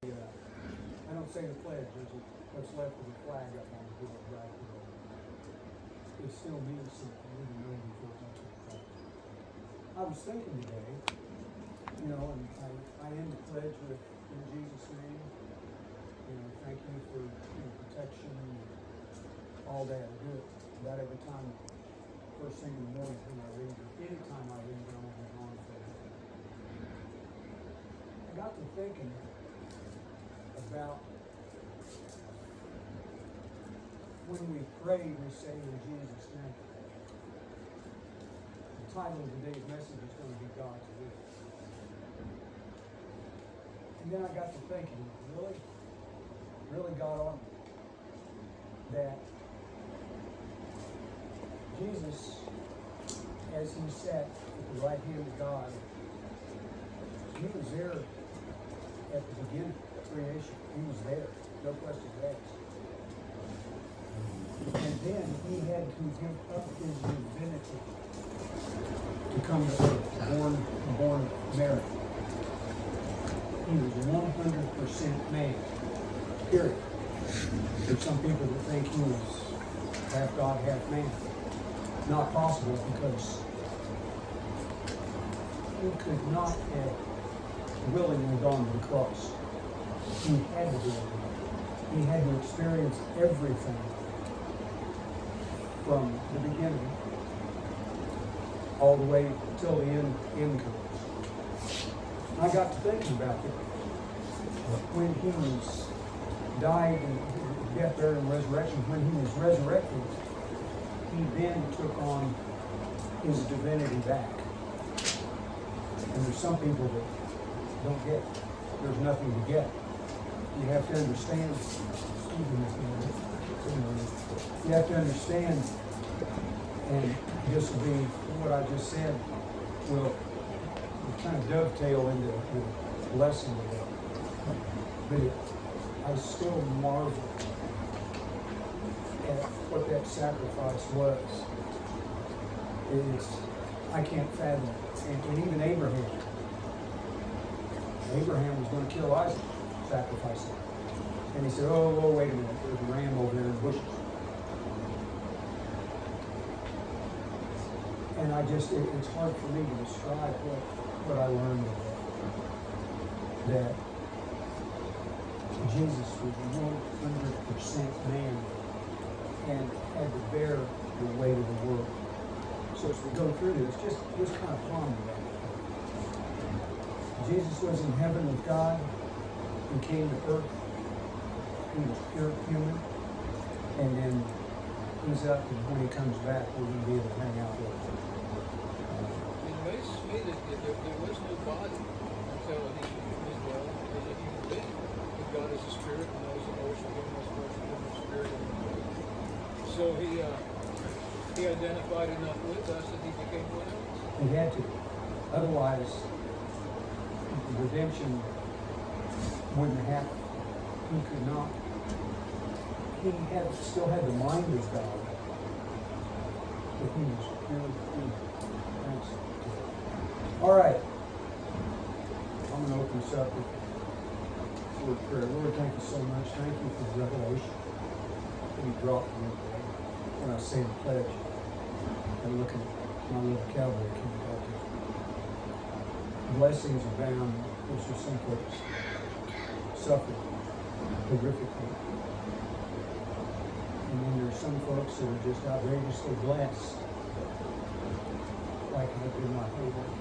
I don't say the pledge. There's what's left of the flag up on the door right there. It still means something, even though he's not much of a pledge. I was thinking today, and I end the pledge with, in Jesus' name, thank you for protection and all that. I do it about every time, first thing in the morning when I read, or anytime I read, I won't be on for it. I got to thinking about when we pray, we say in Jesus' name. The title of today's message is going to be God's will. And then I got to thinking, really got on me, that Jesus, as he sat at the right hand of God, he was there at the beginning of creation. He was there, no question asked. And then he had to give up his divinity to come to earth, born of Mary. He was 100% man, period. There's some people that think he was half God, half man. Not possible, because he could not have willingly gone to the cross. He had to do it. He had to experience everything from the beginning all the way till the end comes. And I got to thinking about it. When he was died and death, burial, and resurrection, when he was resurrected, he then took on his divinity back. And there's some people that don't get it. There's nothing to get. You have to understand. You have to understand, and this will be what I just said will kind of dovetail into the lesson today. But I still marvel at what that sacrifice was. I can't fathom it. And even Abraham was going to kill Isaac, sacrifice him. And he said, oh, wait a minute, there's a ram over there in the bushes. And it's hard for me to describe what I learned today. That Jesus was 100% man and had to bear the weight of the world. So as we go through this, just kind of ponder that. Jesus was in heaven with God and came to earth. He was pure human. And then he's up, and when he comes back, we're going to be able to hang out with him. It amazes me that there was no body until he was well as a human being. But God is a spirit, and those that worship him must worship him in spirit and in truth. So he identified enough with us that he became one of us. He had to. Otherwise, redemption wouldn't happen. He could not. He still had the mind of God, but he was pure human. All right. I'm going to open this up with a word of prayer. Lord, thank you so much. Thank you for the revelation that you brought to me today. When I say the pledge, I'm looking at my little cowboy Kentucky. Blessings abound. There's just some folks suffer horrifically. And then there's some folks that are just outrageously blessed, like I've been my whole life.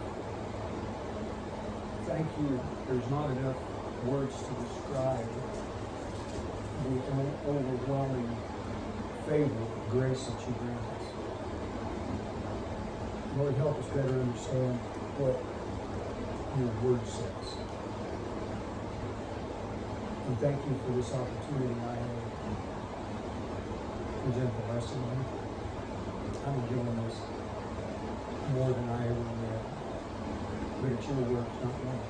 Thank you. There's not enough words to describe the overwhelming favor, grace that you grant us. Lord, help us better understand what your word says. And thank you for this opportunity I have to present the lesson. I'm enjoying this more than I ever had. But it's your words, not mine.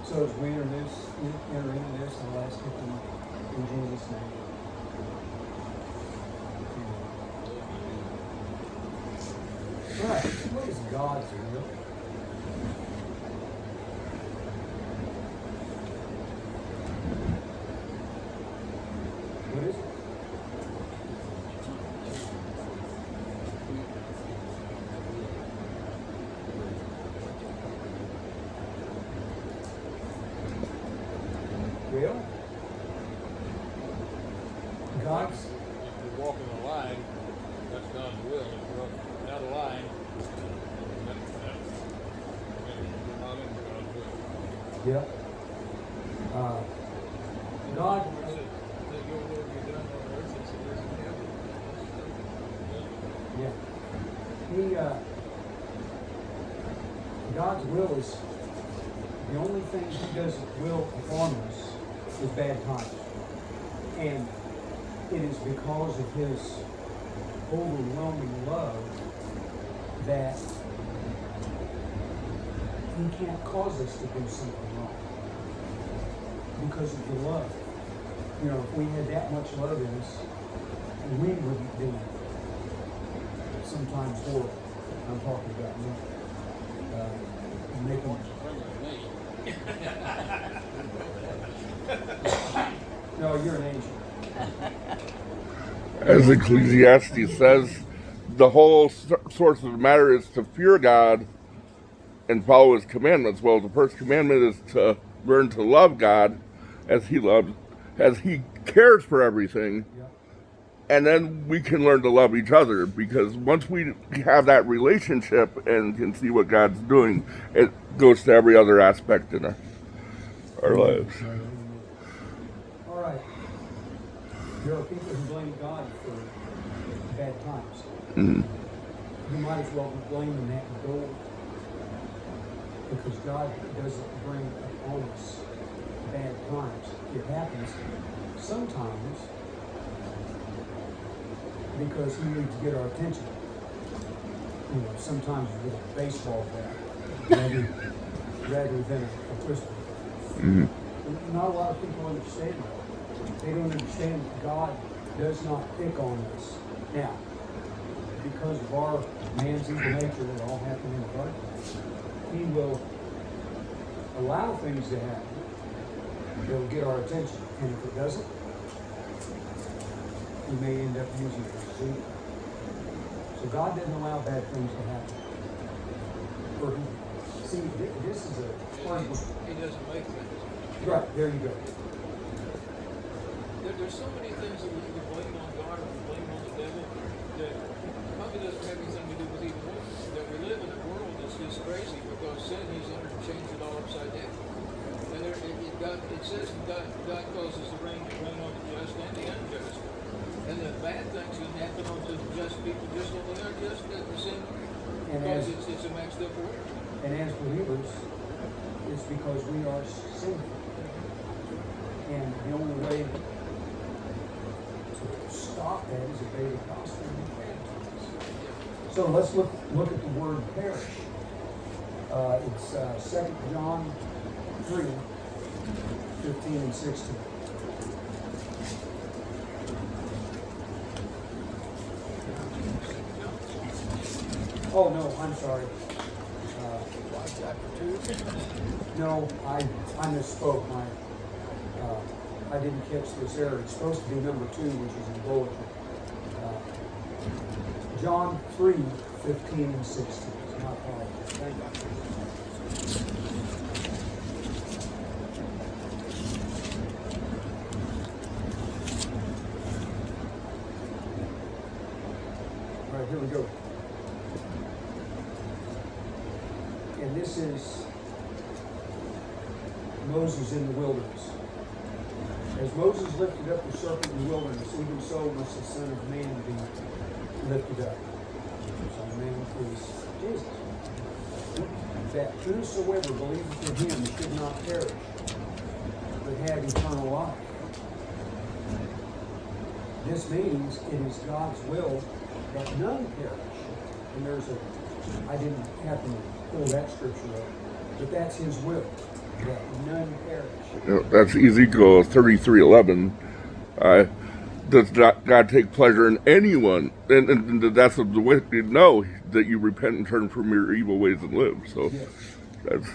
So as we enter into this, I'll ask it in Jesus' name. All right, what is God's will? will. God's. If you're walking a line, that's God's will. If you're walking out of line, you're not in God's will. Yeah. God. That your will be done on earth as it is in heaven. Yeah. God's will is the only thing He doesn't will upon us is bad times. And it is because of His overwhelming love that He can't cause us to do something wrong. Because of the love. You know, if we had that much love in us, we wouldn't be sometimes horrible. I'm talking about me. Making. No, you're an angel. As Ecclesiastes says, the whole source of the matter is to fear God and follow His commandments. Well, the first commandment is to learn to love God as He cares for everything. Yeah. And then we can learn to love each other, because once we have that relationship and can see what God's doing, it goes to every other aspect in our lives. All right. There are people who blame God for bad times. Mm-hmm. You might as well be blaming that gold, because God doesn't bring upon us bad times. It happens sometimes because He needs to get our attention. You know, sometimes with a baseball bat rather than a crystal. Mm-hmm. Not a lot of people understand that. They don't understand that God does not pick on us. Now, because of our man's evil nature that all happened in the garden, He will allow things to happen that will get our attention. And if it doesn't, He may end up using it. So God doesn't allow bad things to happen. See, this is a fun. He doesn't make things. Right, there you go. There's so many things that we can blame on God or we blame on the devil that probably doesn't have anything to do with either one. That we live in a world that's just crazy because sin has entered and changed it all upside down. And it says God causes the rain to rain on the just and the unjust. And the bad things can happen on the just people just on the unjust at the same time. Because it's a mixed up world. And as believers, it's because we are sinful. And the only way to stop that is obey the gospel. So let's look at the word perish. It's 2 John 3, 15 and 16. Oh, no, I'm sorry. Chapter 2. No, I misspoke. I didn't catch this error. It's supposed to be number 2, which is in bulletin. John 3, 15 and 16. It's my apologies. Thank you. All right, here we go. And this is Moses in the wilderness. As Moses lifted up the serpent in the wilderness, even so must the Son of Man be lifted up. The Son of Man is Jesus. That whosoever believeth in Him should not perish, but have eternal life. This means it is God's will that none perish. And I didn't happen to pull that scripture up, but that's His will, that none perish. That's Ezekiel 33:11. Does not God take pleasure in anyone? And that's the way you know that you repent and turn from your evil ways and live. So Yes. that's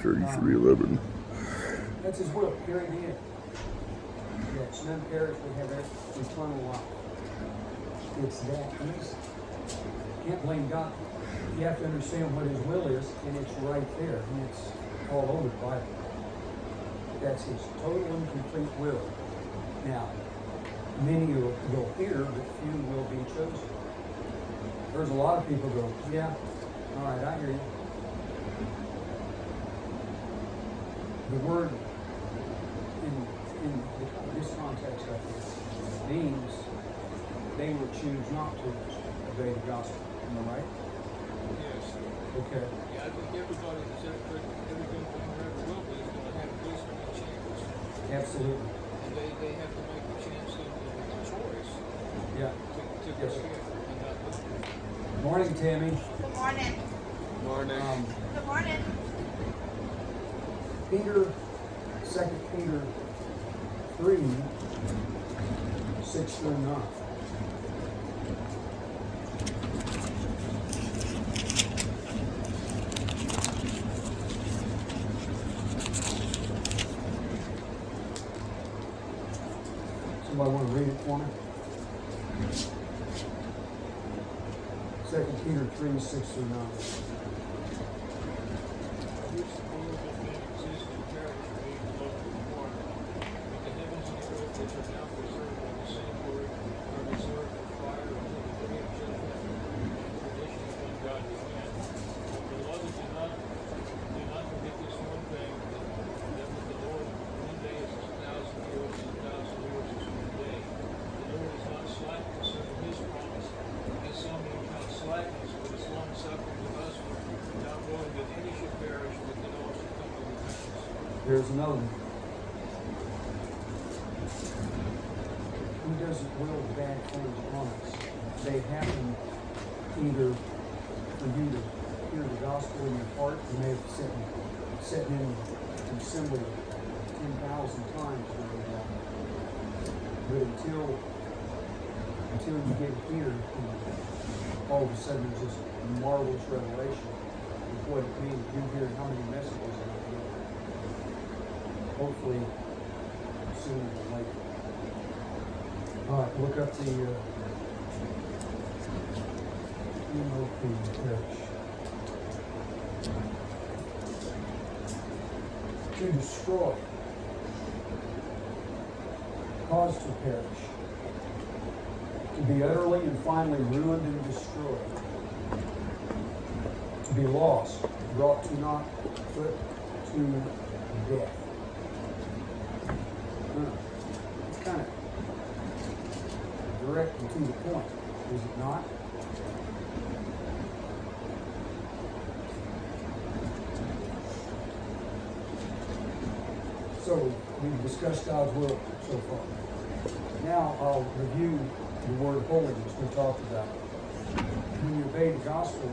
33:11. That's His will, period, the end. Yes, none perish, we have eternal life. It's that easy. Can't blame God. You have to understand what His will is, and it's right there, and it's all over the Bible. That's his total and complete will. Now, many will hear, but few will be chosen. There's a lot of people go, yeah, all right, I hear you. The word in this context, I think, means they will choose not to obey the gospel. Am I right? Yes. Okay. Yeah, I think everybody that's everything from wherever will be is going to have at least one chance. Absolutely. And they have to make the chance and the choice Yeah. to go Yes. here and not listen. Morning, Tammy. Good morning. Morning. Good morning. Peter, 2 Peter 3, 6 through 9. Somebody want to read it for me? 2 Peter 3, 6 through 9. This world does not exist in character, being loved with water. But the heavens and the earth, which are now preserved by the same word, are reserved for fire until the day of judgment and perdition of ungodly men. Beloved, do not forget this one thing, that with the Lord, one day is 1,000 years, and 1,000 years is one day. The Lord is not slack concerning his promise, as some men count slackness, but is long suffering with us, not willing that any should perish, but that all should come to repentance. There's another one. Who doesn't will bad things on us? They happen either for you to hear the gospel in your heart. You may have sitting in the assembly 10,000 times during that. But until you get here, all of a sudden there's this marvelous revelation of what it means. You hear how many messages are getting. Hopefully sooner than later. All right, look up the MOP perish. To destroy, cause to perish, to be utterly and finally ruined and destroyed, to be lost, brought to naught, put to death. It's kind of direct and to the point, is it not? So we've discussed God's will so far. Now I'll review the word holiness we talked about. When you obey the gospel,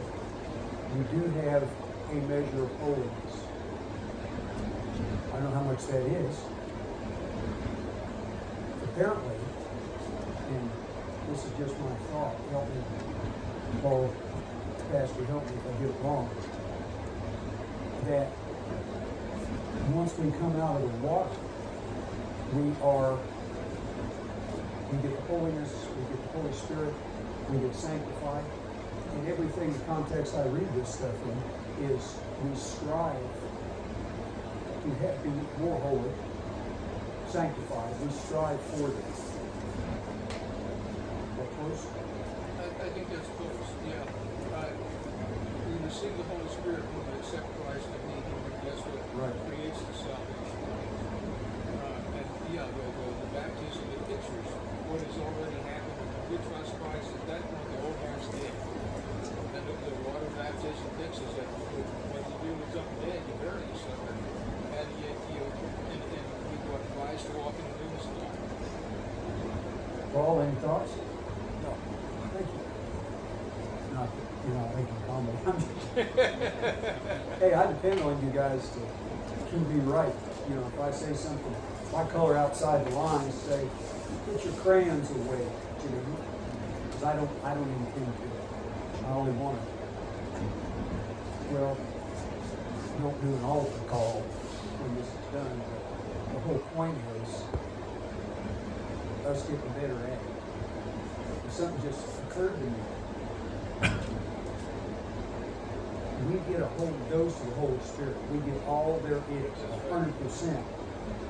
you do have a measure of holiness. I don't know how much that is. Apparently, and this is just my thought, help me, Paul, Pastor, help me if I get it wrong, that once we come out of the water, we get the holiness, we get the Holy Spirit, we get sanctified. And everything, the context I read this stuff in, is we strive to be more holy, sanctified. We strive for this. That close? I think that's close, yeah. We receive the Holy Spirit when we accept Christ and He, that's what creates the salvation. And yeah, the baptism, it pictures what has already happened. When we trust Christ, at that point the old man's dead. And the water baptism pictures that when you do become dead, you bury yourself. And you got Christ to walk in the newness of life. Paul, any thoughts? No. Thank you. Not that you're not making a comment. Hey, I depend on you guys to be right. You know, if I say something, my color outside the lines, say, put your crayons away, Jimmy. Because I don't intend to. I only want to. Well, don't do an altar call when this is done, but the whole point is us getting better at it. Something just occurred to me. We get a whole dose of the Holy Spirit. We get all there is, 100%.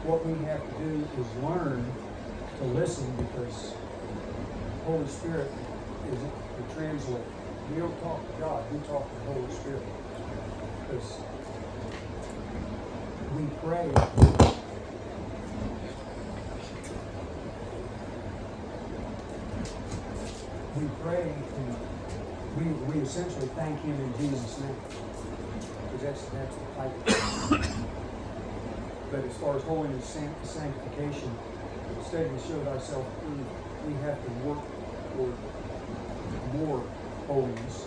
what we have to do is learn to listen, because the Holy Spirit is the translator. We don't talk to God, we talk to the Holy Spirit. Because we pray. We pray and we essentially thank Him in Jesus' name. Because that's the type. But as far as holiness, sanctification, study to show thyself approved, we have to work toward more holiness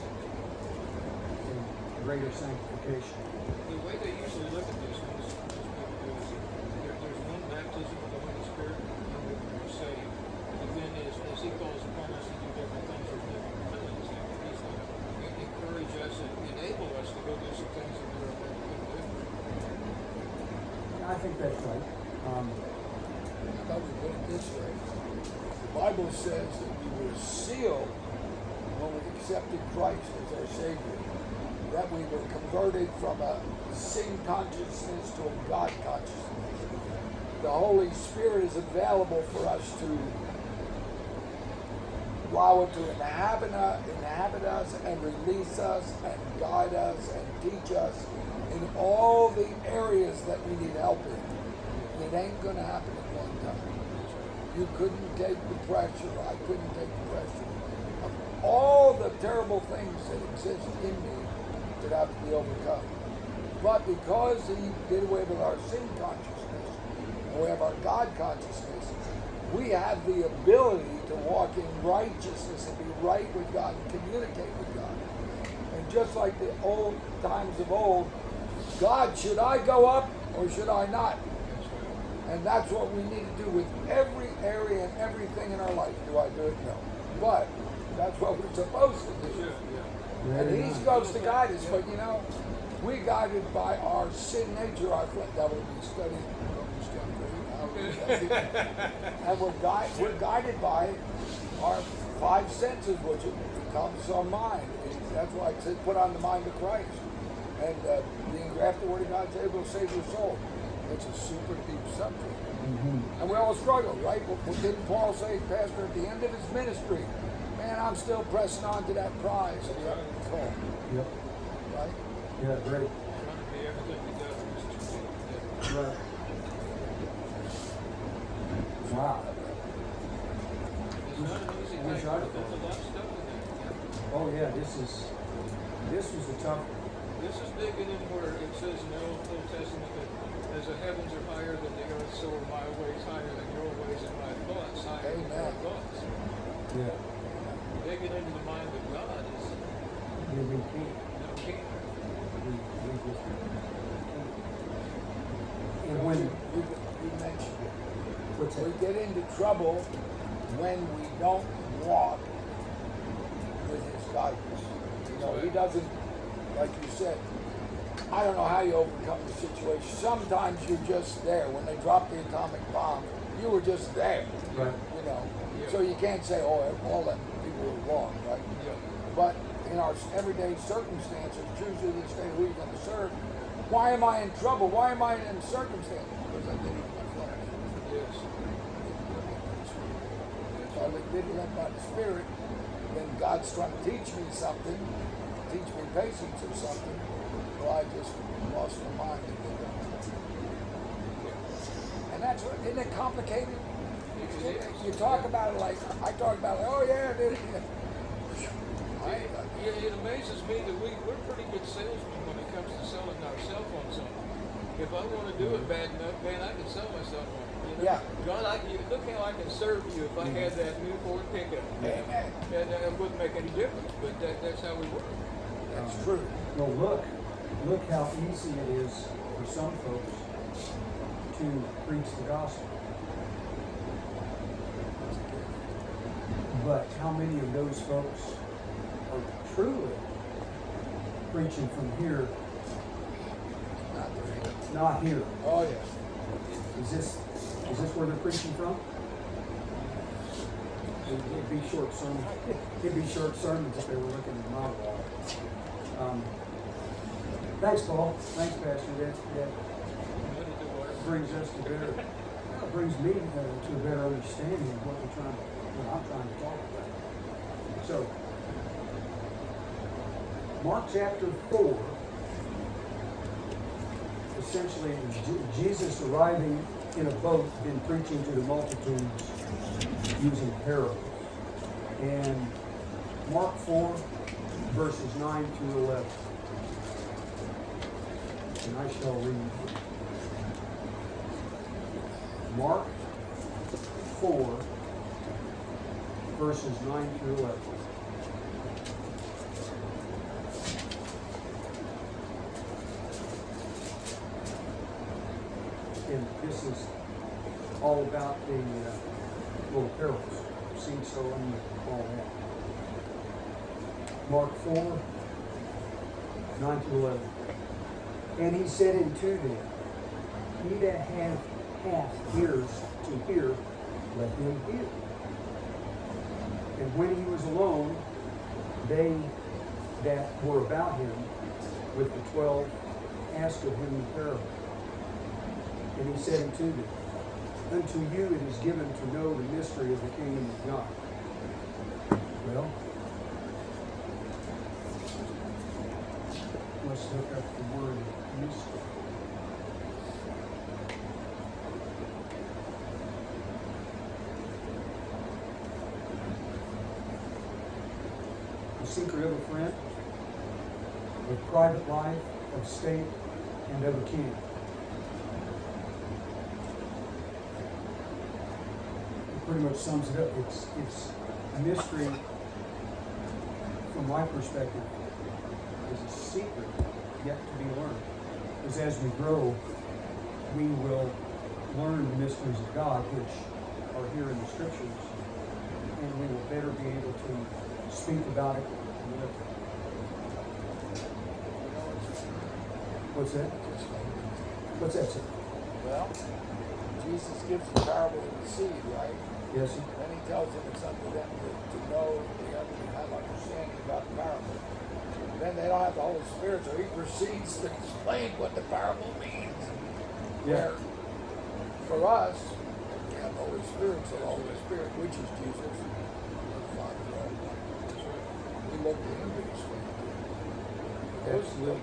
and greater sanctification. The way they usually look at this is there's one baptism of the Holy Spirit and we're saved. But then as He calls upon us to do different things or different things, He's going to encourage us and enable us to go do some things that we are already going to do. I think that's right. How about we put it this way? The Bible says that we were sealed when we accepted Christ as our Savior. That we were converted from a sin consciousness to a God consciousness. The Holy Spirit is available for us to allow it to inhabit us and release us and guide us and teach us in all the areas that we need help in. It ain't going to happen in one time. You couldn't take the pressure. I couldn't take the pressure of all the terrible things that exist in me that have to be overcome. But because He did away with our sin consciousness and we have our God consciousness, we have the ability to walk in righteousness and be right with God and communicate with God. And just like the old times of old, God, should I go up or should I not? And that's what we need to do with every area and everything in our life. Do I do it? No. But that's what we're supposed to do. And He's supposed to guide us. But you know, we're guided by our sin nature. Our flesh. That would be studying Romans chapter 8. And we're guided by our five senses, which becomes our mind. That's why it says, put on the mind of Christ. And the engrafted Word of God is able to save your soul. It's a super deep subject. Mm-hmm. And we all struggle, right? What didn't Paul say, Pastor, at the end of his ministry? Man, I'm still pressing on to that prize of the heavenly call. Yep. Right? Yeah, great. Trying to be everything we do is just Right. Wow. It's not an easy thing, Wish I'd have but there's a lot of stuff in there. Oh yeah, this was a tough one. This is big in where it says in the Old Testament that as the heavens are higher than the earth, so are my ways higher than your ways and my thoughts higher than your thoughts. Yeah. Digging into the mind of God is We can't. no key. We just can't. And when You mentioned it. what's We that? get into trouble when we don't walk with His guidance. You know, He doesn't, like you said, I don't know how you overcome the situation. Sometimes you're just there. When they drop the atomic bomb, you were just there. Right. You know, Yeah. so you can't say, oh, all that people were wrong, right? Yeah. But in our everyday circumstances, choose this day who you're going to serve. Why am I in trouble? Why am I in circumstances? Because I did it in my flesh. Yes. So I did it by the Spirit. Then God's trying to teach me something, teach me patience or something. Well, I just lost my mind and did that. And that's what, isn't it complicated? You talk about it like, I talk about it, oh yeah, I did it. It amazes me that we're pretty good salesmen when it comes to selling ourselves on something. If I want to do it bad enough, man, I can sell myself on it. You know? Yeah. God, look how I can serve you if I had that new Ford pickup. Amen. And it wouldn't make any difference, but that's how we work. That's true. Well, look how easy it is for some folks to preach the gospel. But how many of those folks are truly preaching from here, Not there. not here? Oh yeah. Is this where they're preaching from? It'd be short sermons. It'd be short sermons if they were looking at my wall. Thanks, Paul. Thanks, Pastor. Ready to work. brings us to better, it brings me to a better understanding of what I'm trying to talk about. So, Mark chapter 4, essentially Jesus arriving in a boat and preaching to the multitudes using parables. And Mark 4, verses 9 through 11. And I shall read. Mark 4, verses 9 through 11. And this is all about the little parables. Seed sowing and all that. Mark 4, 9 through 11. And he said unto them, He that hath ears to hear, let him hear. And when he was alone, they that were about him with the 12 asked of him the parable. And he said unto them, Unto you it is given to know the mystery of the kingdom of God. Well, let's look up the word mystery. The secret of a friend, of private life, of state, and of a king. It pretty much sums it up. It's a mystery, from my perspective, is a secret yet to be learned. Because as we grow, we will learn the mysteries of God, which are here in the Scriptures, and we will better be able to speak about it and live it. What's that? What's that, sir? Well, Jesus gives the parable of the seed, right? Yes, sir. Then he tells them it's up to them to know, to have understanding about the parable. Then they don't have the Holy Spirit, so he proceeds to explain what the parable means. Yeah. Where, for us, we have the Holy Spirit, so the Holy Spirit, which is Jesus, the Father, we look to him to explain. Absolutely.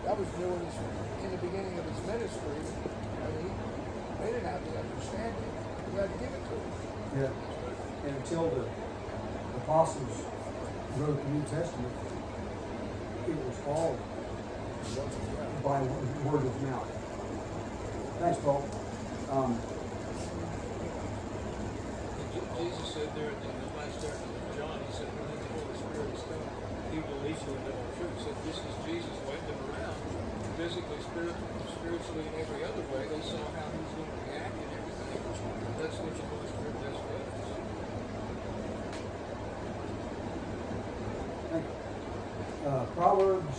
That was new in the beginning of his ministry. They didn't have the understanding. You had to give it to them. Yeah. And until the apostles wrote the New Testament, it was all by word of mouth. Thanks, Paul. Jesus said there in the last chapter of John, he said, when the Holy Spirit is come, he will lead you into all truth. So this is Jesus led them around, physically, spiritually, in every other way. They saw how he was going to react and everything. That's what the Holy Spirit does for us. Thank you. Proverbs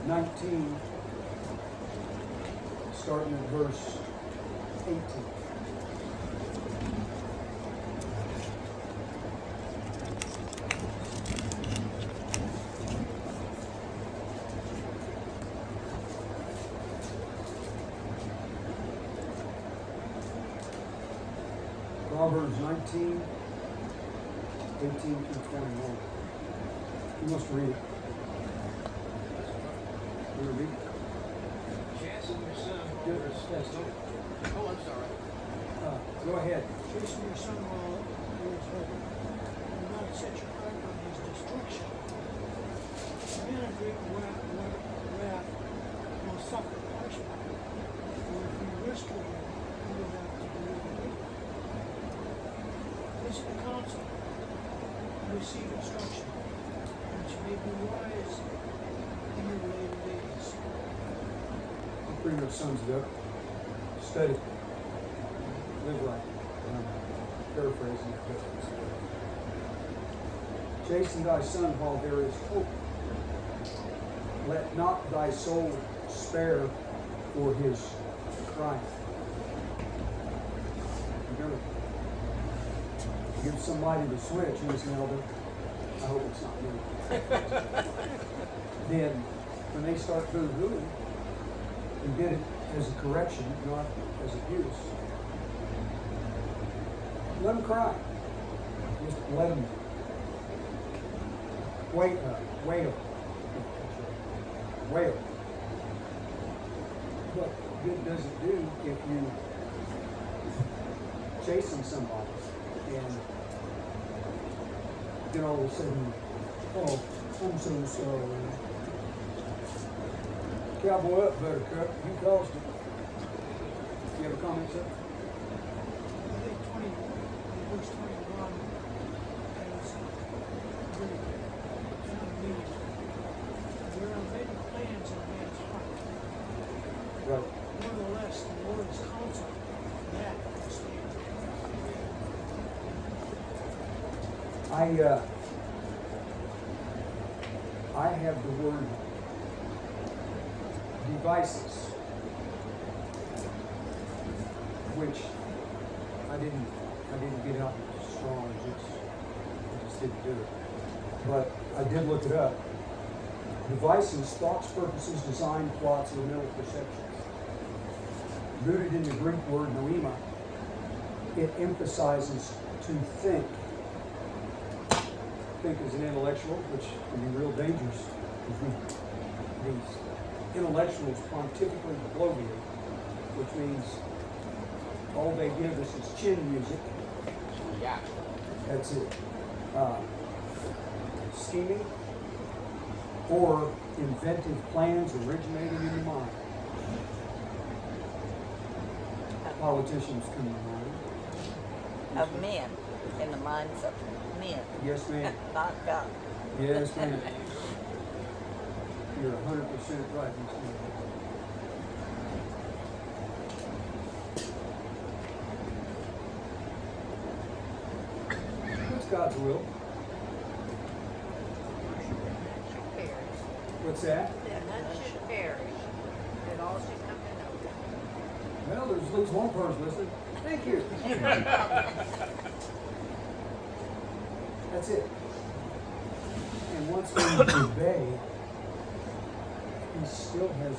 19, starting at verse 18. Proverbs 19, 18 through 21. You must read it. You read it? Chasten your son. Oh, I'm sorry. Go ahead. Chasten your son while there is hope. Do not set your heart on his destruction. Men of great wrath will suffer punishment. For if you rescue him, you will have to deliver him. Listen to counsel and receive instruction, which may be wise in your later days. That pretty much sums it up. Study. Live right. Paraphrasing. Chasten thy son while there is hope. Let not thy soul spare for his crying. Remember, give somebody the switch, Miss Melvin. I hope it's not me. Then, when they start boo-hooing and get it as a correction, not as abuse. Let them cry. Just let them wail. What good does it do if you chasing somebody and then all of a sudden, oh, I'm so sorry. Cowboy up, Buttercup. You caused it. You have a comment, sir? I think verse 21 is really kind of meaning. There are many plans in man's heart. Right. Nevertheless, the Lord's counsel, that is stand. I have the word devices, which I didn't get out strong, I just didn't do it. But I did look it up. Devices, thoughts, purposes, design, plots, or mental perceptions. Rooted in the Greek word noema, it emphasizes to think. Think as an intellectual, which can be real dangerous because these intellectuals pontifically bloviate, which means all they give us is chin music. Yeah. That's it. Scheming or inventive plans originating in the mind. Politicians come to mind. Of men, in the minds of men, Yes, ma'am. not God. Yes, ma'am. You're 100% right, Miss Mary. What's God's will? What's that? That none should perish, that all should come to know God. Well, there's at least one person listening. Thank you. That's it. And once we obey, He still has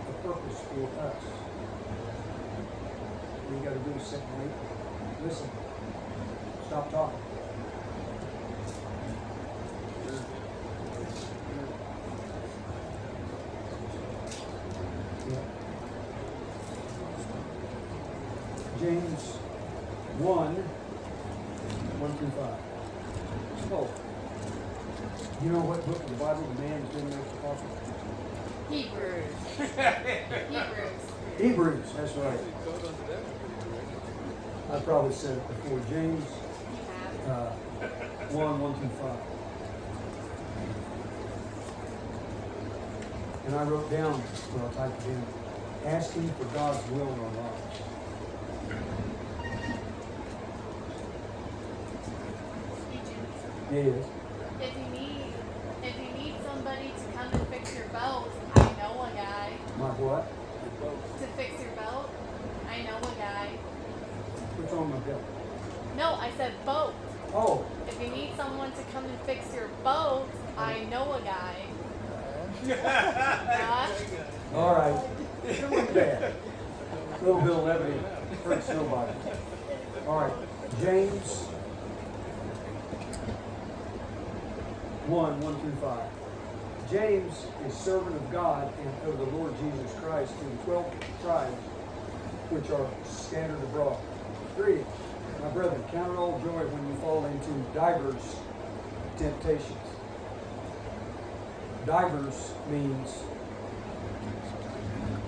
a purpose for us. All you got to do is sit and wait. Listen. Stop talking. Yeah. James 1 through 5. Oh. You know what book of the Bible the man is doing next apostle? Hebrews. Hebrews, that's right. I probably said it before. James 1 through 5. And I wrote down, well, I typed it in, asking for God's will in our lives. Yes. If you need somebody to come and fix your boat, I know a guy. My what? To fix your boat, I know a guy. What's on my belt? No, I said boat. Oh, If you need someone to come and fix your boat, I know a guy. all right. It wasn't bad. A little bit of levity hurts nobody. All right. James 1 through 5. James is servant of God and of the Lord Jesus Christ to the 12 tribes which are scattered abroad. 3. My brethren, count it all joy when you fall into divers temptations. Divers means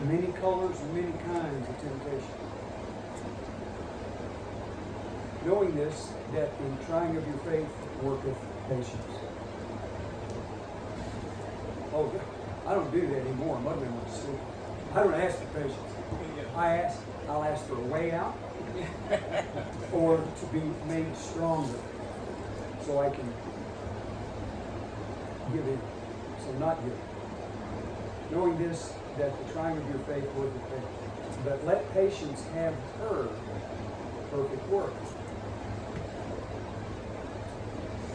many colors and many kinds of temptation. Knowing this, that in trying of your faith worketh patience. Oh, I don't do that anymore. My mother wants to. I don't ask for patience. I'll ask for a way out or to be made stronger so I can give in. So not give in. Knowing this, that the trying of your faith worketh patience. But let patience have her perfect work,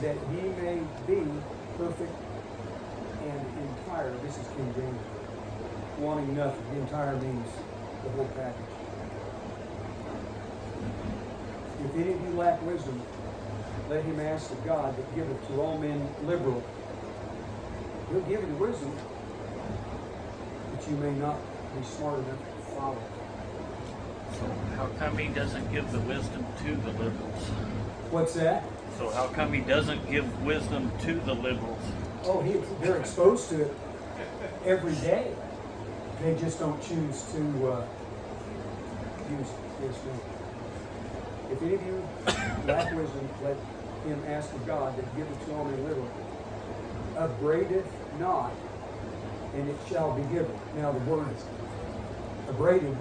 that ye may be perfect and entire. This is King James. wanting nothing. Entire means the whole package. If any of you lack wisdom, let him ask of God that giveth to all men liberal. He'll give you wisdom, but you may not be smart enough to follow it. So how come he doesn't give the wisdom to the liberals? What's that? So how come he doesn't give wisdom to the liberals? Oh, they're exposed to it every day. They just don't choose to use wisdom. If any of you lack wisdom, let him ask of God that giveth to all men liberally. Upbraideth not, and it shall be given. Now the word upbraided,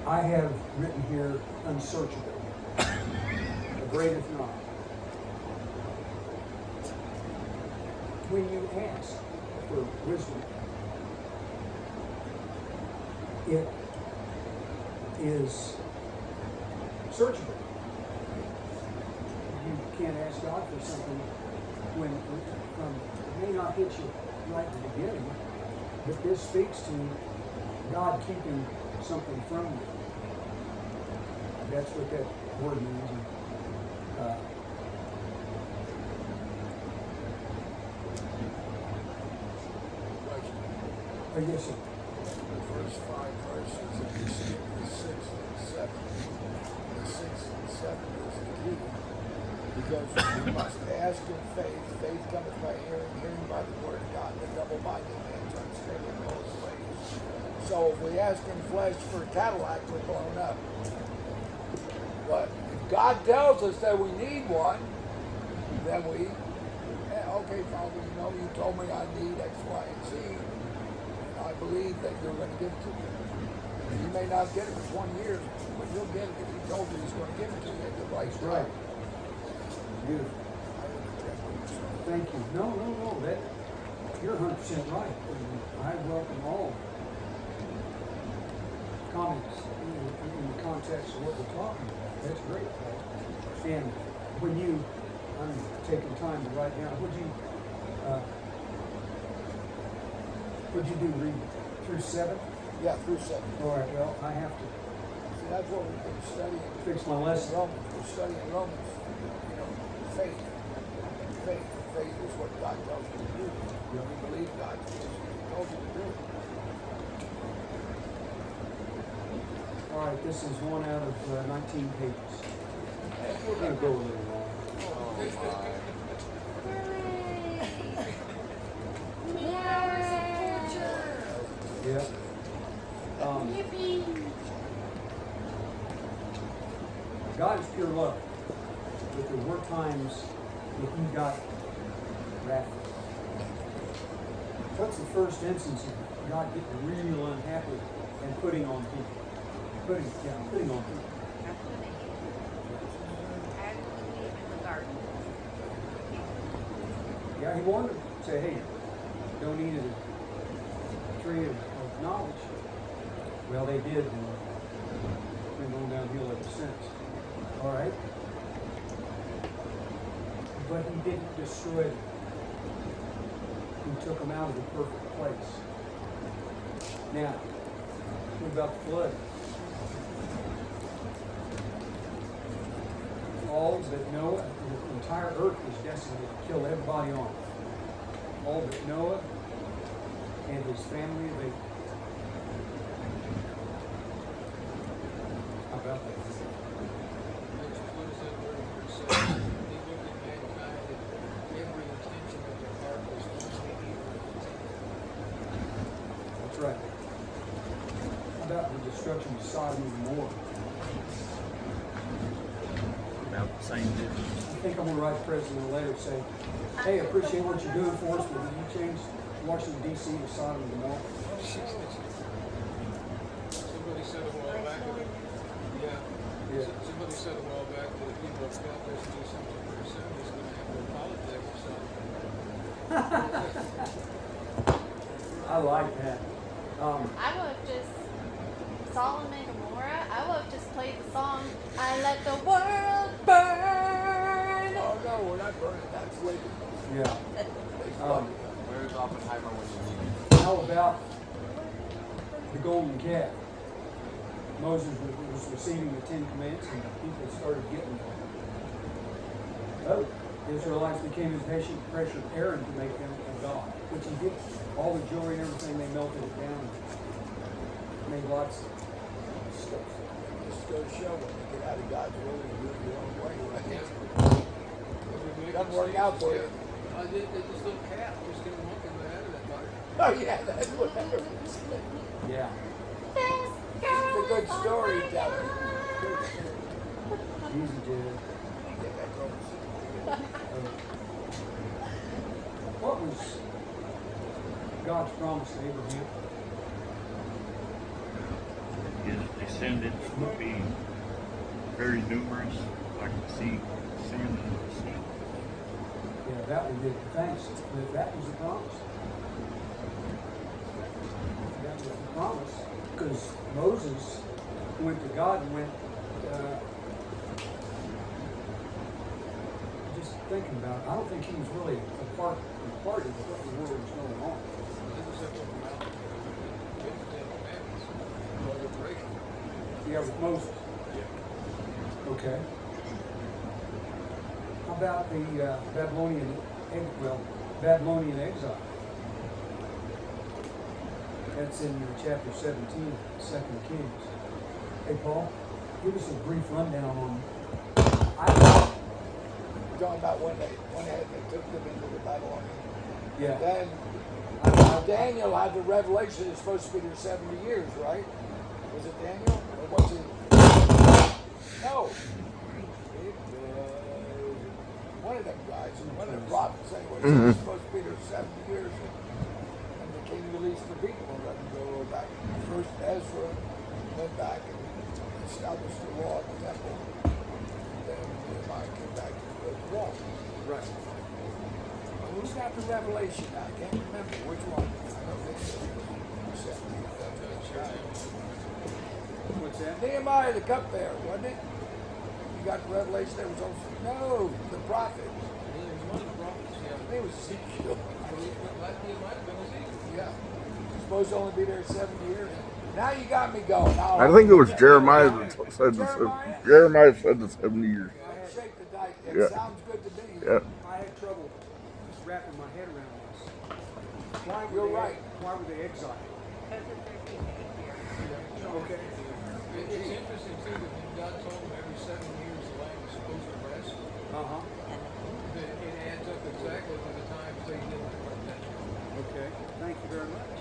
I have written here unsearchable. Upbraideth not. When you ask for wisdom, it is searchable. You can't ask God for something when it may not hit you right at the beginning, but this speaks to God keeping something from you. That's what that word means. Yes, sir. The first 5 verses, if you see the 6th and 7th, the 6th and 7th is the key. Because we must ask in faith. Faith cometh by hearing, hearing by the word of God. The double-minded man turns straight in all his ways. So if we ask in flesh for a Cadillac, we're blown up. But if God tells us that we need one, then we, okay, Father, you told me I need X, Y, and Z. I believe that you're going to give it to me. You may not get it for 20 years, but you'll get it if he told you he's going to give it to you at the right time. Beautiful. Thank you. No. That you're 100% right. I welcome all comments in the context of what we're talking about. That's great, Paul. And when I'm taking time to write down. Would you do read through 7? Yeah, through 7. All right. Well, I have to See, that's what we've been studying. fix my lesson. Romans. We're studying Romans. Faith. Faith is what God tells you to do. You believe God because he told you to do it. All right. This is one out of 19 pages. We're going to go a little long. Yeah. God is pure love, but there were times that he got wrathful. What's the first instance of God getting real unhappy and putting on people? Putting on people. Yeah, he wanted to say, hey, don't eat of the tree of knowledge. Well, they did, and been going downhill ever since. All right? But he didn't destroy them. He took them out of the perfect place. Now, what about the flood? All but Noah, the entire earth was decimated, killed everybody on it. All but Noah and his family of 8. How about that? What is that word say? He looked at mankind and every intention of their heart was only evil. That's right. How about the destruction of Sodom and Gomorrah? About the same difference. I think I'm going to write the president a letter saying, hey, I appreciate what you're doing for us, but will you change Washington, D.C. to Sodom and Gomorrah? Somebody said a while back that, somebody said a while back that if people of God doesn't do something pretty soon, he's going to have to apologize for something. I like that. I would have just Solomon and Gomorrah. I would have just played the song "I Let the World Burn." no, we're not burning. That's later. Yeah. They flooded. Where's Oppenheimer when you need him? How about the golden calf? Moses was receiving the Ten Commandments, and people started getting the Israelites became impatient, pressured Aaron to make them a god, which he did. All the jewelry and everything, they melted it down and made lots of stuff. Just go to show when you get out of God's will, you do it your own way, right? Doesn't work out for you. This little calf just didn't want them out of that fire. Oh yeah, that's what happens. Yeah. It's a good story, telling. Easy, dude. Get that close. What was God's promise to Abraham? His descendants would be very numerous, like the sea, sand of the sea. Yeah, that one did. Thanks. But that was the promise. That was the promise. Because Moses went to God and went, just thinking about it, I don't think he was really a part of what the world was going on. Yeah, with Moses. Okay. How about the Babylonian exile? That's in chapter 17, 2 Kings. Hey, Paul, give us a brief rundown on. You're talking about when they took them into the Babylonian. Yeah. Then Daniel had the revelation. It's supposed to be there 70 years, right? Was it Daniel? Or was it? No. It was one of them guys, one of the prophets anyway. It was supposed to be there 70 years. And the king released the people and let them go back. First Ezra went back and established the law in the temple. Then Nehemiah came back to the wall. Right. Who's got the revelation? I can't remember which one. I know they said What's that? Nehemiah the cupbearer, wasn't it? You got the revelation. There was also no the prophet. There was one of the prophets, yeah. It was Ezekiel. It might have been Ezekiel. Yeah. Supposed to only be there 70 years. Now you got me going. Now, I think it was Jeremiah that said Jeremiah said the 70 years. Shake the dice. It Yeah. sounds good to me. Yeah. I had trouble wrapping my head around this. Why were You're they, right. Why were they exiled? Because of their behavior. Okay. It's interesting too that when God told them every 7 years the land was supposed to rest, Uh-huh. that it adds up exactly to the times they did it like that. Okay. Thank you very much.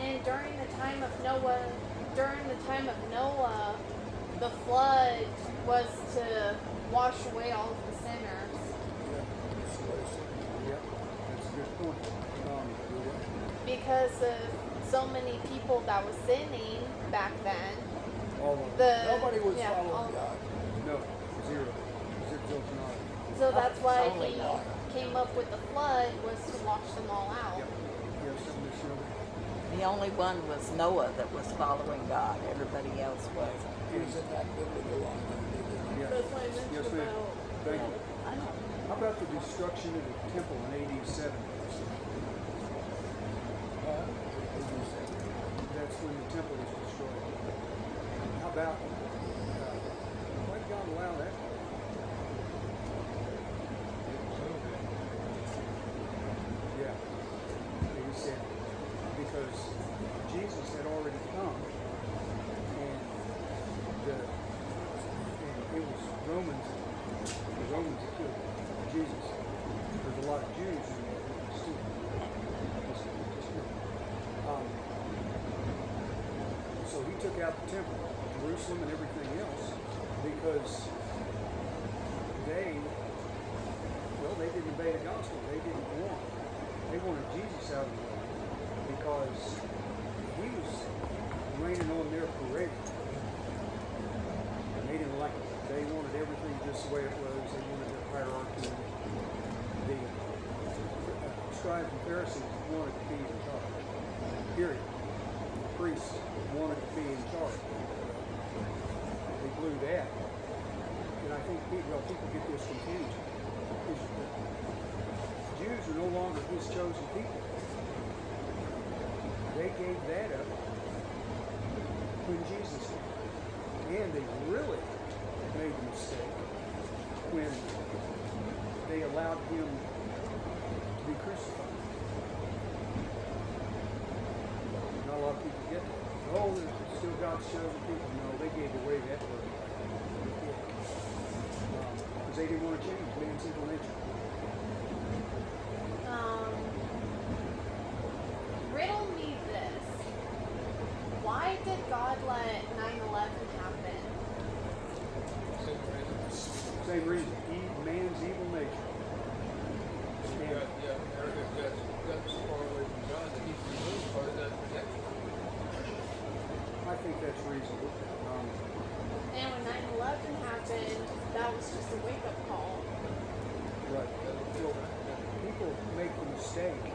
And during the time of Noah, the flood was to wash away all of the sinners. Yeah, that's a good point. Because of so many people that was sinning back then. All of them. Nobody was all- following God. No, zero. Zip, zilch, and all. So that's why Only he God. came up with the flood, was to wash them all out. Yep. You have something to show? The only one was Noah that was following God. Everybody else wasn't. He was in that biblical line. Yeah. That's why I mentioned Yes, ma'am. about. Thank you. I know. How about the destruction of the temple in AD 70? That's when the temple was destroyed. How about, why did God allow that? Yeah. He said, because Jesus had already come, and it was Romans that killed Jesus. There's a lot of Jews in there that still. So he took out the temple, Jerusalem, and everything else because they didn't obey the gospel. They wanted Jesus out of the way because he was raining on their parade. And they didn't like it. They wanted everything just the way it was. They wanted their hierarchy. The scribes and Pharisees wanted to be in charge. Period. The priests wanted to be in charge. They blew that. that I think people get this confused. Is Jews are no longer his chosen people. They gave that up when Jesus came. And they really made a mistake when they allowed him to be crucified. Not a lot of people get that. Oh, they're still God's chosen people. No, they gave away that word. Because they didn't want to change man's evil nature. Riddle me this. Why did God let 9/11 happen? Same reason. Man's evil nature. Yeah, America got so far away from God that he's removed part of that protection. I think that's reasonable. And when 9/11 happened, that was just a wake-up call. Right. Well, people make the mistake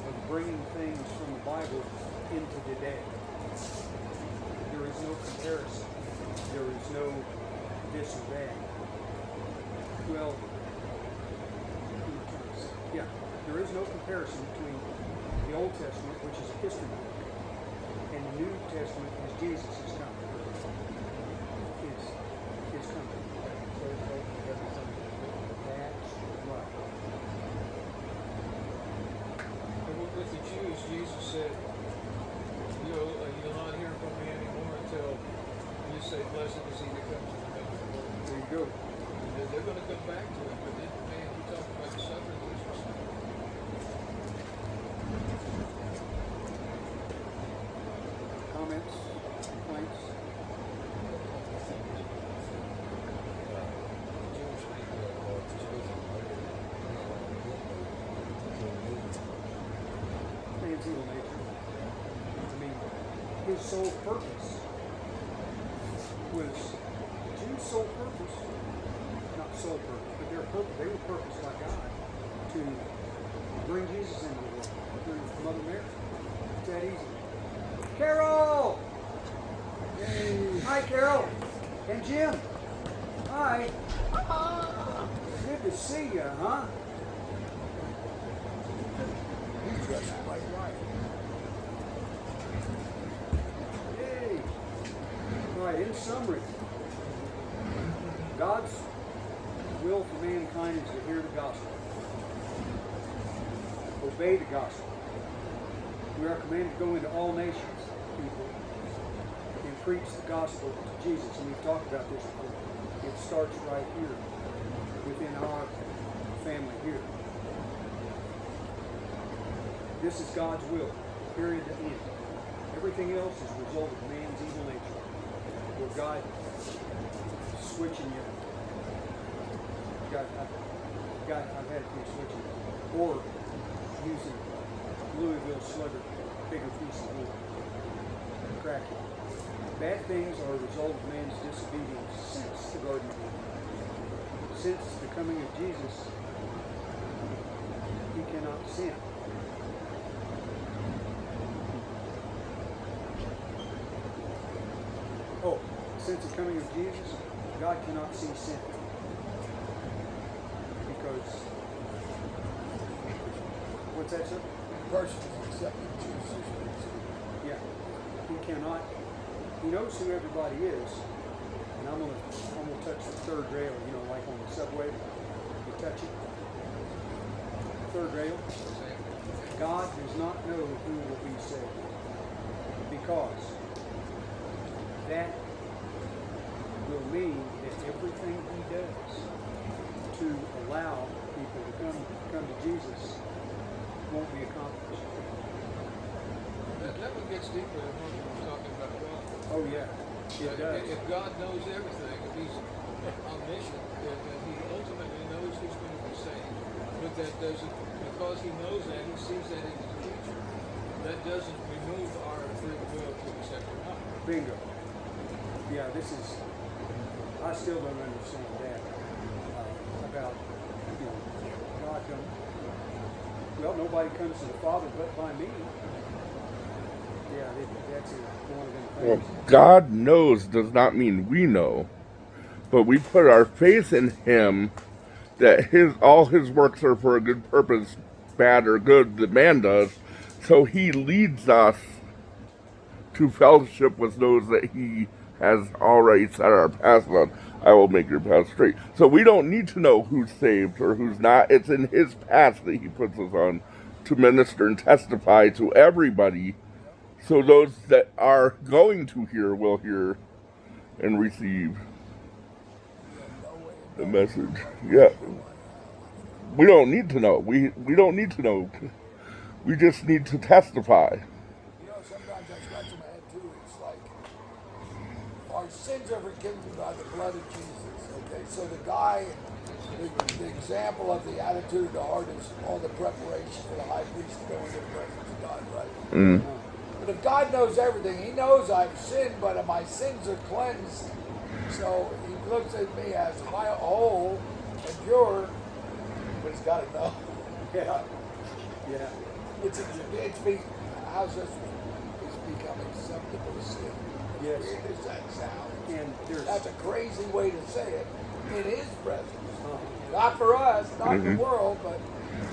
of bringing things from the Bible into today. There is no comparison. There is no this or that. Well, yeah, there is no comparison between the Old Testament, which is a history book, and the New Testament as Jesus is coming. Is coming. That's right. And with the Jews, Jesus said, you'll not hear from me anymore until you say, blessed is he that comes in the name of the Lord. There you go. And they're going to come back to it, but then, man, you talk about the suffering that was Comments? Complaints? Man's evil nature. I mean, his sole purpose was Jews' sole purpose, not sole purpose, but they were purposed by God to bring Jesus into the world through Mother Mary. It's that easy. Carol! Hey. Hi, Carol. And Jim. Hi. Good to see you, huh? Hey. All right, in summary, God's will for mankind is to hear the gospel. Obey the gospel. We are commanded to go into all nations, people, and preach the gospel to Jesus. And we've talked about this before. It starts right here, within our family here. This is God's will, period to end. Everything else is a result of man's evil nature. Where God is switching you. I've had a few switching. Or using Louisville Slugger, bigger piece of wood, crack it. Bad things are a result of man's disobedience since the Garden of Eden. Since the coming of Jesus, he cannot sin. Oh, since the coming of Jesus, God cannot see sin. Because, what's that, sir? Person is accepting Jesus. Yeah, he cannot. He knows who everybody is, and I'm gonna touch the third rail. You know, like on the subway, you touch it. Third rail. God does not know who will be saved, because that will mean that everything he does to allow people to come to Jesus won't be accomplished. That one gets deeper than what we were talking about God. Oh yeah, it does. If God knows everything, if he's omniscient, then he ultimately knows who's going to be saved. But that doesn't, because he knows that, he sees that in the future, that doesn't remove our free will to accept or not. Bingo. Yeah, this is, I still don't understand that about, God don't, well, nobody comes to the Father but by me. Yeah, that's one of them Well, things. God knows does not mean we know, but we put our faith in him that all his works are for a good purpose, bad or good, the man does. So he leads us to fellowship with those that he has already set our paths on. I will make your path straight. So we don't need to know who's saved or who's not. It's in his path that he puts us on to minister and testify to everybody. So those that are going to hear will hear and receive the message. Yeah. We don't need to know. We don't need to know. We just need to testify. Sometimes I scratch my head too. It's like our sins are forgiven by the blood of Jesus. Okay, so the guy, the example of the attitude of the heart is all the preparation for the high priest to go into the presence of God, right? Mm. But if God knows everything, He knows I've sinned, but my sins are cleansed. So He looks at me as whole and pure, but He's got to know. Yeah. Yeah. It's becoming acceptable to sin. Yes. As weird as that sounds. And That's a crazy way to say it. In His presence. uh, Not for us, not the world, but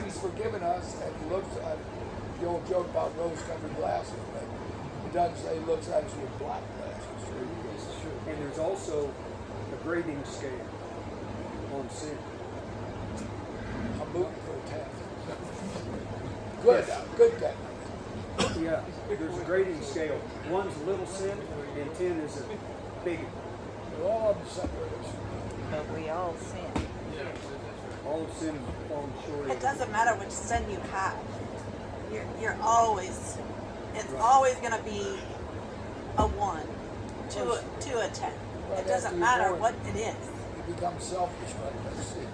He's forgiven us, and He looks at the old joke about rose-colored glasses, but it doesn't say He looks at us with black glasses. and there's also a grading scale on sin. I'm moving for a 10. Good, good 10. Yeah, there's a grading scale. One's a little sin, and 10 is a big. They're all on the separation. But we all sin. All of sin is falling short. It doesn't matter which sin you have. You're always, it's always going to be a 1 to a 10. It doesn't matter what it is. You become selfish by that sin.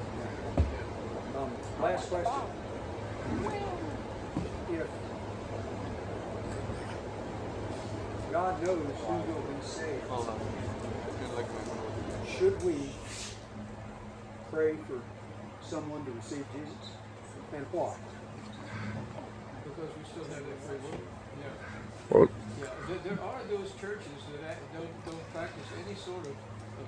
Last question. If God knows who will be saved, Hold on. should we pray for someone to receive Jesus? And why? Because we still have that free will. Yeah. Well, Yeah. There are those churches that don't practice any sort of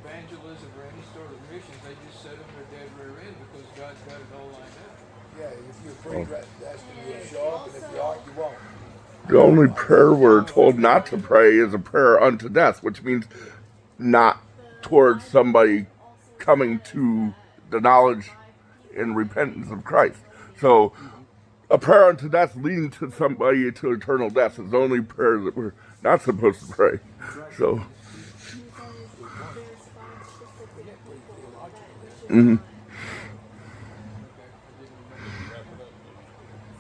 evangelism or any sort of missions. They just set them their dead rear end because God's got it all lined up. Yeah, if you're predestined, you'll show up, and if you aren't, you won't. the only prayer we're told not to pray is a prayer unto death, which means not towards somebody coming to the knowledge and repentance of Christ. So a prayer unto death leading to somebody to eternal death is the only prayer that we're not supposed to pray. So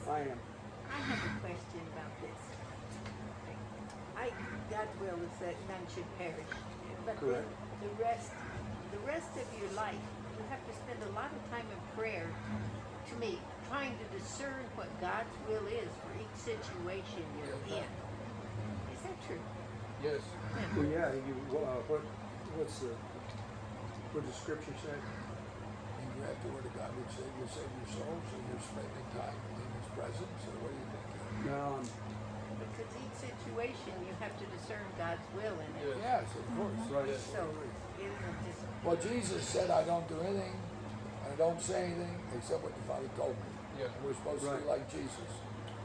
I am. I have a question about this. God's will is that none should perish. But then Correct. the rest of your life, you have to spend a lot of time in prayer, to me, trying to discern what God's will is for each situation you're in. Is that true? Yes. Well, yeah. What does Scripture say? And you have the Word of God would save your soul, so you're spending time in His presence, or what do you think? Because each situation you have to discern God's will in it. Yes, of course. Right. So it isn't just Well, Jesus said, I don't do anything, I don't say anything, except what the Father told me. Yeah. And we're supposed to be Right. like Jesus.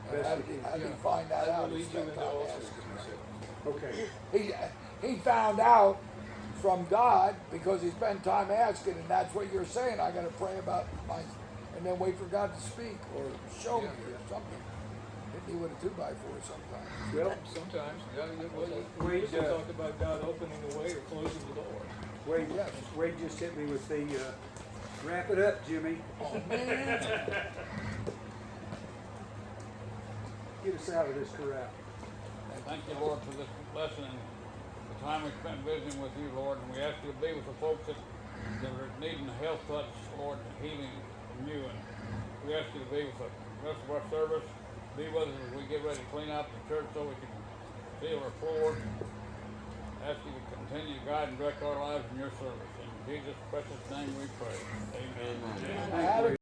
And Best how we did he, can. how did he find that out? Will He lead you spent into time all asking. truth, he said. Okay. He found out from God because he spent time asking, and that's what you're saying. I got to pray about and then wait for God to speak or show me or something. Hit me with a 2x4 sometimes. Well, Sometimes. Wade, We talk about God opening the way or closing the door. Wade just hit me with the wrap it up, Jimmy. Oh man! Get us out of this corral. Thank you, Lord, for this lesson and the time we spent visiting with you, Lord. And we ask you to be with the folks that are needing a health touch, Lord, and healing from you. And we ask you to be with the rest of our service. Be with us as we get ready to clean out the church so we can seal our floor. Ask you to continue to guide and direct our lives in your service. In Jesus' precious name we pray. Amen. I had a